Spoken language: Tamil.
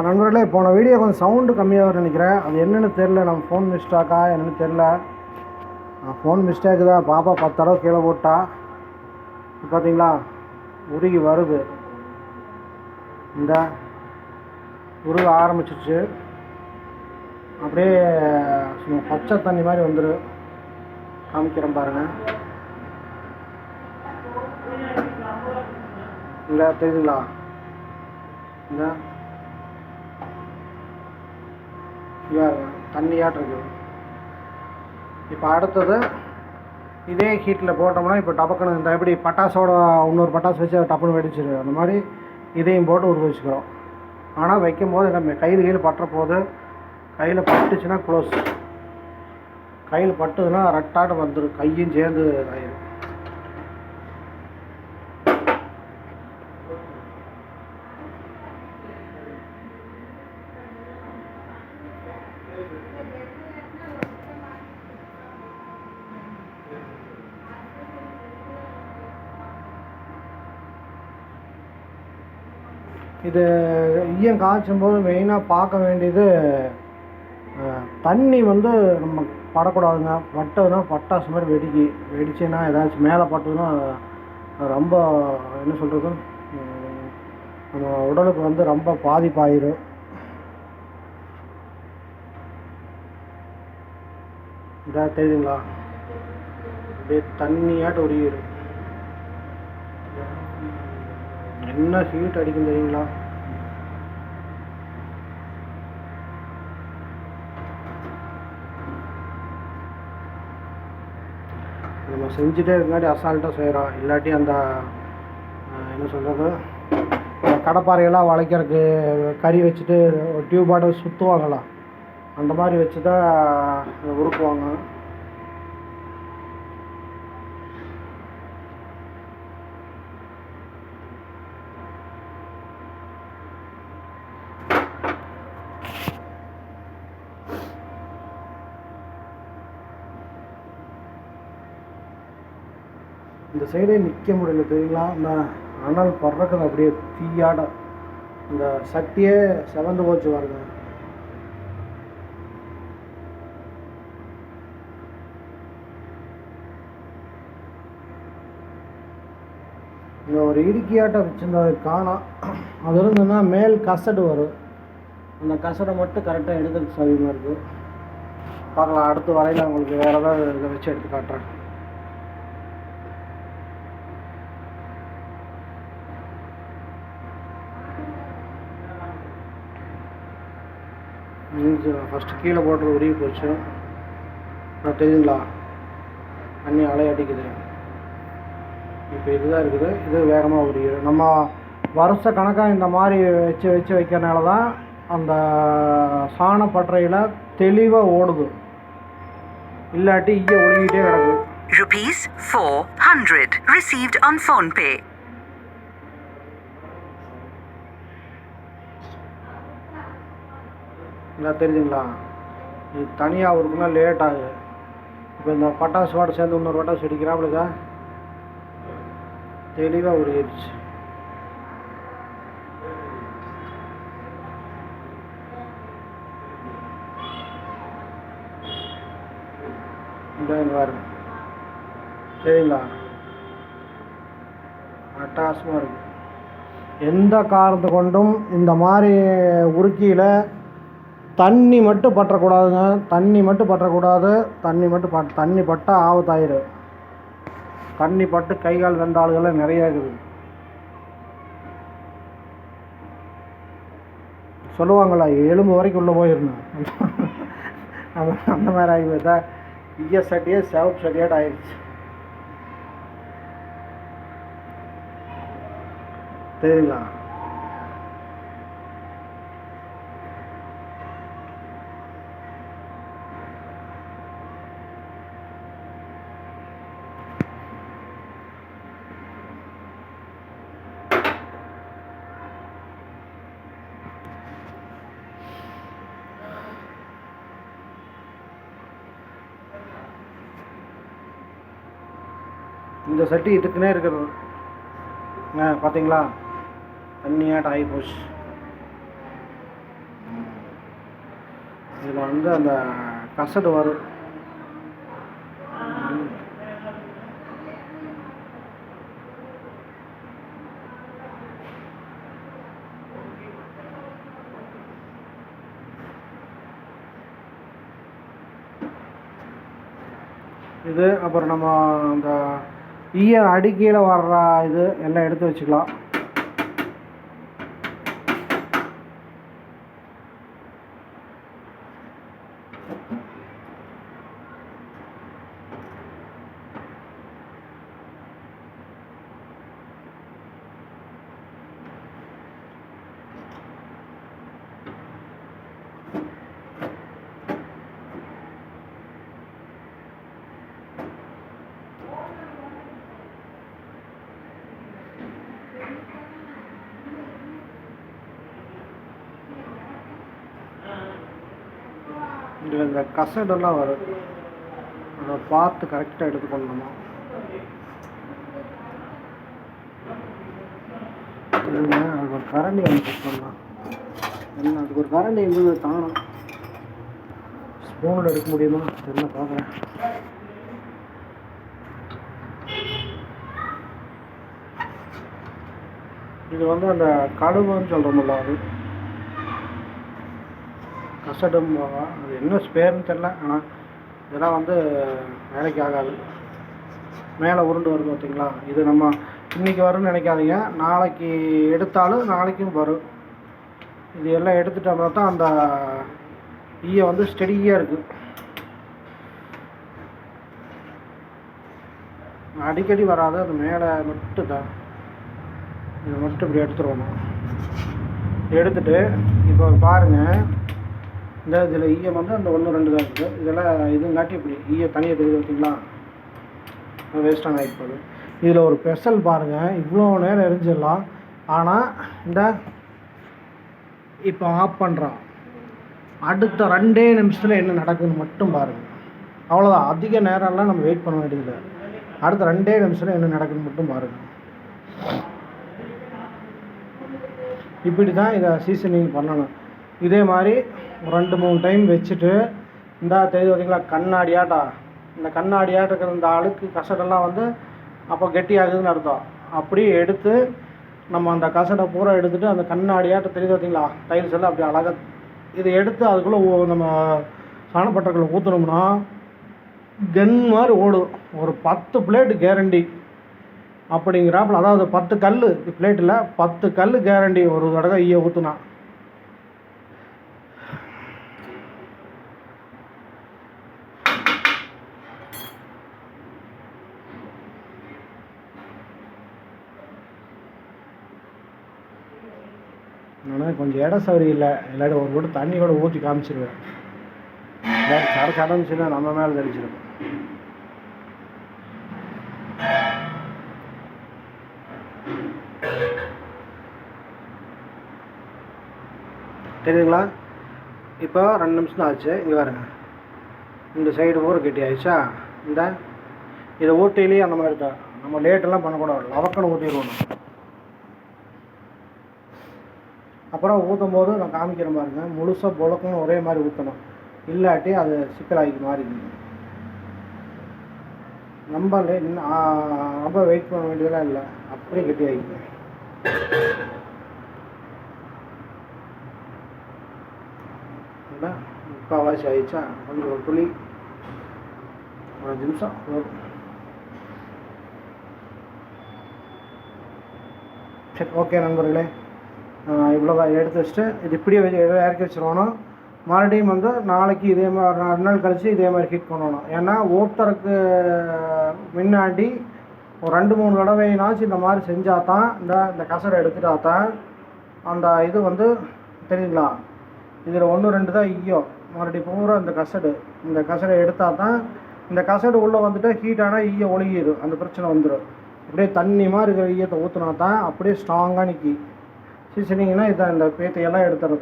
நண்பர்களே, போன வீடியோ கொஞ்சம் சவுண்டு கம்மியாக நினைக்கிறேன். அது என்னென்னு தெரில. நம்ம ஃபோன் மிஸ்டேக்கா என்னென்னு தெரில. ஃபோன் மிஸ்டேக்கு தான். பாப்பா 10 தடவை கீழே போட்டா. பார்த்தீங்களா, உருகி வருது. இந்த உருக ஆரம்பிச்சிருச்சு. அப்படியே சும்மா பச்சை தண்ணி மாதிரி வந்துடும். காமிக்கிறேன் பாருங்கள். இல்லை தெரியுதுங்களா? இந்த தண்ணியாட்டு இருக்குது. இப்போ அடுத்தது இதே ஹீட்டில் போட்டோம்னா இப்போ டபக்குன்னு இந்த எப்படி பட்டாசோட இன்னொரு பட்டாசு வச்சு டப்புன்னு வெடிச்சிரு, அந்த மாதிரி இதையும் போட்டு உருவ வச்சுக்கிறோம். ஆனால் வைக்கும் போது நம்ம கையில் பட்டுற போது, கையில் பட்டுச்சுன்னா க்ளோஸ், கையில் பட்டுதுன்னா ரெட்டாட்டம் வந்துடும், கையும் சேர்ந்து ஆயிடும். இது ஈயம் காய்ச்சும் போது மெயினாக பார்க்க வேண்டியது, தண்ணி வந்து நம்ம படக்கூடாதுங்க. பட்டதுன்னா பட்டாசு மாதிரி வெடிச்சுன்னா ஏதாச்சும் மேலே பட்டதுன்னா ரொம்ப என்ன சொல்கிறது, நம்ம உடலுக்கு வந்து ரொம்ப பாதிப்பாயிரும். இதாக தெரியுதுங்களா, அப்படியே தண்ணியாட்டு உருகிடும். என்ன ஹீட் அடிக்கும் தெரியுங்களா? நம்ம செஞ்சுட்டே இருக்காட்டி அசால்ட்டாக செய்கிறோம். இல்லாட்டி அந்த என்ன சொல்கிறது, கடப்பாறையெல்லாம் வளைக்கிறதுக்கு கறி வச்சுட்டு டியூபாட்டை சுற்றுவாங்களா, அந்த மாதிரி வச்சு தான் உருக்குவாங்க. இந்த சைடே நிற்க முடியல தெரியுங்களா? இந்த அனல் பறக்குது அப்படியே தீயாட. இந்த சட்டியே செவந்து போச்சு பாருங்க. இங்கே ஒரு இடுக்கியாட்டம் வச்சுருந்தது காணோம். அது இருந்ததுன்னா மேல் கசடு வரும். அந்த கசடை மட்டும் கரெக்டாக எடுக்கிறதுக்கு சௌகரியமாக இருக்குது. பார்க்கலாம், அடுத்து வரையில் உங்களுக்கு வேறு ஏதாவது இதை வச்சு எடுத்து காட்டுறேன். ஃபஸ்ட்டு கீழே போட்டு உருகி போச்சு. தெரியுங்களா, தண்ணி அலை அடிக்குது. இப்போ இதுதான் இருக்குது. இது வேகமாக உருகிடும். நம்ம வருஷ கணக்காக இந்த மாதிரி வச்சு வைக்கிறனால தான் அந்த சாணப்பட்டறையில் தெளிவாக ஓடுது. இல்லாட்டி இங்கே ஒழுகிட்டே கிடக்கு. ₹400 received on PhonePe. இல்லை தெரியுதுங்களா, இது தனியாக இருக்குன்னா லேட் ஆகுது. இப்போ இந்த பட்டாசோடு சேர்ந்து இன்னொரு பட்டாசு வெடிக்கிறாப்புலக்கா தெளிவாக உருகிடுச்சு. இந்த பாருங்க, சரிங்களா, அட்டாசமாக இருக்குது. எந்த காரணத்தை கொண்டும் இந்த மாதிரி உருக்கியில் தண்ணி மட்டும் பற்றக்கூடாதுங்க. தண்ணி பட்டால் ஆபத்தாயிரும். தண்ணி பட்டு கை கால் வெந்த ஆளுகள்லாம் நிறையா இருக்குது. சொல்லுவாங்களா, எலும்பு வரைக்கும் உள்ளே போயிடணும். அந்த மாதிரி ஆகி போய்தா ஈய சட்டியே சிவப்பு சட்டியாட்டு ஆயிடுச்சு. தெரியுங்களா? இந்த சட்டி இதுக்குன்னே இருக்கிறது. பார்த்தீங்களா, தண்ணியாட்ட ஆகி போச்சு. இதில் வந்து அந்த கசடு வரும். இது அப்புறம் நம்ம அந்த அடிக்கீழே வர்ற இது எல்லாம் எடுத்து வச்சுக்கலாம். இதில் இந்த கசடெல்லாம் வரும், அதை பார்த்து கரெக்டாக எடுத்துக்கொள்ளணுமா. அதுக்கு ஒரு கரண்டி அனுப்பிச்சிடலாம். என்ன அதுக்கு ஒரு கரண்டி இருந்தது தானும் ஸ்பூனில் எடுக்க முடியுமா தெரியல, பார்க்குறேன். இது வந்து அந்த கடுகுன்னு சொல்கிறோம்ல, அது கசடும். அது என்ன ஸ்பேர்னு தெரில, ஆனால் இதெல்லாம் வந்து வேலைக்கு ஆகாது. மேலே உருண்டு வருது பார்த்தீங்களா, இது நம்ம இன்றைக்கி வரும்னு நினைக்காதீங்க, நாளைக்கு எடுத்தாலும் நாளைக்கும் வரும். இது எல்லாம் எடுத்துட்டோம்னா தான் அந்த ஈயை வந்து ஸ்டெடியாக இருக்குது. அடிக்கடி வராது, அது மேலே மட்டும் தான். இதை மட்டும் இப்படி எடுத்துருவோம். எடுத்துட்டு இப்போ பாருங்கள், இந்த இதில் ஈயம் வந்து அந்த 1 2 தான் இருக்குது. இதெல்லாம் இதுங்காட்டி இப்படி ஈய தனியாக தெரியுது பார்த்தீங்களா, வேஸ்ட்டாக ஆகிட்டு போகுது. இதில் ஒரு ஸ்பெஷல் பாருங்கள், இவ்வளோ நேரம் எரிஞ்சிடலாம். ஆனால் இந்த இப்போ ஆஃப் பண்ணுறோம், அடுத்த 2 நிமிஷத்தில் என்ன நடக்குதுன்னு மட்டும் பாருங்கள். அவ்வளோதான், அதிக நேரம்லாம் நம்ம வெயிட் பண்ண வேண்டியதில்லை. அடுத்த 2 நிமிஷத்தில் என்ன நடக்குதுன்னு மட்டும் பாருங்கள். இப்படி தான் இதை சீசனிங் பண்ணணும். இதே மாதிரி 2 3 டைம் வச்சுட்டு, இந்த தெரியுது பார்த்தீங்களா கண்ணாடியாட்டா, இந்த கண்ணாடியாட்ட இருக்கிற இந்த அழுக்கு கசடெல்லாம் வந்து அப்போ கெட்டியாகுதுன்னு அர்த்தம். அப்படியே எடுத்து நம்ம அந்த கசடை பூரா எடுத்துகிட்டு அந்த கண்ணாடியாட்ட தெரியுது பார்த்தீங்களா டைல்ஸ் எல்லாம் அப்படி அழகாக இதை எடுத்து அதுக்குள்ளே நம்ம சாணப்பட்டர்களை ஊற்றணும்னா கன் மாதிரி ஓடும். ஒரு 10 பிளேட்டு கேரண்டி அப்படிங்கிறாப்புல. அதாவது 10 கல் பிளேட்டில் 10 கல் கேரண்டி ஒரு தடவை ஈய ஊற்றுனா. ஆனால் கொஞ்சம் இடம் சௌரி இல்லை, இல்லாட்டி ஒரு கூட தண்ணி கூட ஊற்றி காமிச்சிருவேன். கடந்துச்சுன்னா நம்ம மேலே தெளிச்சிருக்கோம். தெரியுதுங்களா? இப்போ 2 நிமிஷம் தான் ஆச்சு. இங்கே பாருங்க, இந்த சைடு பூரா கெட்டி ஆயிடுச்சா. இந்த இதை ஊட்டிலேயே அந்த மாதிரி தான், நம்ம லேட்டெல்லாம் பண்ணக்கூடாது, லவக்கன்னு ஊற்றிடுவோம். அப்புறம் ஊற்றும் போது நான் காமிக்கிற மாதிரிங்க, முழுசாக புழக்கணும் ஒரே மாதிரி ஊற்றணும், இல்லாட்டி அது சிக்கலாகி மாறிடுங்க. ரொம்ப வெயிட் பண்ண வேண்டியதெல்லாம் இல்லை, அப்படியே கெட்டி ஆகிங்க. முக்கால்வாசி ஆயிடுச்சா, கொஞ்சம் ஒரு துளி, ஒரு 5 நிமிஷம். சரி, ஓகே நண்பர்களே, இவ்வளோதான் எடுத்து வச்சுட்டு இது இப்படியே இறக்கி வச்சுருவோம். மறுபடியும் வந்து நாளைக்கு இதே மாதிரி 2 நாள் கழித்து இதே மாதிரி ஹீட் பண்ணணும். ஏன்னா ஊற்றுறதுக்கு முன்னாடி ஒரு 2 3 தடவைனாச்சும் இந்த மாதிரி செஞ்சால் தான், இந்த கசடை எடுத்துட்டா தான் அந்த இது வந்து தெரியுங்களா, இதில் 1 2 தான் ஈயம், மறுபடியும் பூரா இந்த கசடை எடுத்தால் தான், இந்த கசடு உள்ளே வந்துட்டு ஹீட் ஆனால் ஈயம் ஒழுகிடும், அந்த பிரச்சனை வந்துடும். அப்படியே தண்ணி மாதிரி இருக்கிற ஈயத்தை ஊற்றினா தான் அப்படியே ஸ்ட்ராங்காக நிற்கி. சீசனிங்கன்னா இதான் இந்த பேத்தையெல்லாம் எடுத்துறது.